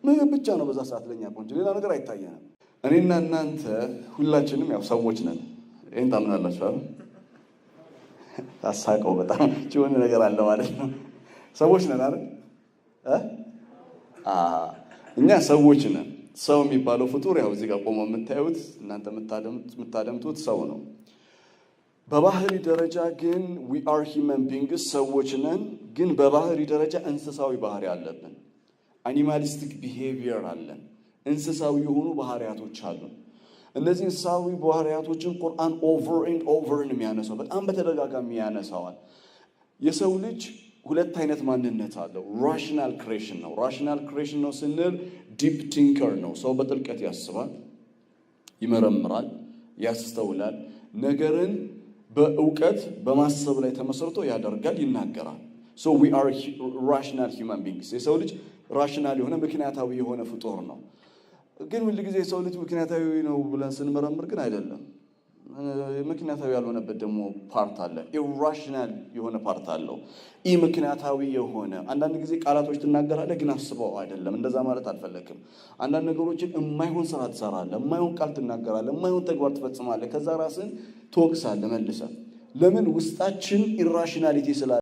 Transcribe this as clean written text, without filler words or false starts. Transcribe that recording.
ምግብ ብቻ ነው በዛ ሰዓት ለኛ ቆንጆ፣ ሌላ ነገር አይታየንም። እኔና እናንተ ሁላችንም ያው ሰዎች ነን። ይሄን ታምናላችሁ አይደል? ታሳቀው በጣም ጭውን ነገር አለ ማለት ነው። ሰዎች ነን አይደል? እኛ ሰዎች ነን። ሰው የሚባለው ፍጡር ያው እዚህ ጋር ቆሞ የምታዩት እናንተ የምታደምጡት ሰው ነው። በባህሪ ደረጃ ግን we are human beings ሰዎች ነን። ግን በባህሪ ደረጃ እንስሳዊ ባህሪ አለብን። አኒማሊስቲክ ቢሄቪየር አለን። እንስሳዊ የሆኑ ባህሪያቶች አሉ። እነዚህ እንስሳዊ ባህሪያቶችን ቁርአን ኦቨር ኤንድ ኦቨር ነው የሚያነሳው፣ በጣም በተደጋጋሚ ያነሳዋል። የሰው ልጅ ሁለት አይነት ማንነት አለው። ራሽናል ክሬሽን ነው። ራሽናል ክሬሽን ነው ስንል ዲፕ ቲንከር ነው። ሰው በጥልቀት ያስባል፣ ይመረምራል፣ ያስተውላል። ነገርን በእውቀት በማሰብ ላይ ተመስርቶ ያደርጋል፣ ይናገራል። so we are rational human beings። የሰው ልጅ ራሽናል የሆነ ምክንያታዊ የሆነ ፍጡር ነው። ግን ሁሉ ጊዜ የሰው ልጅ ምክንያታዊ ነው ብለን ስንመረምር ግን አይደለም። ምክንያታዊ ያልሆነበት ደግሞ ፓርት አለ። ኢራሽናል የሆነ ፓርት አለው። ምክንያታዊ የሆነ አንዳንድ ጊዜ ቃላቶች ትናገራለህ ግን አስበው አይደለም። እንደዛ ማለት አልፈለክም። አንዳንድ ነገሮችን የማይሆን ስራ ትሰራለህ፣ የማይሆን ቃል ትናገራለህ፣ የማይሆን ተግባር ትፈጽማለህ። ከዛ ራስን ትወቅሳለህ መልሰህ። ለምን? ውስጣችን ኢራሽናሊቲ ስላለ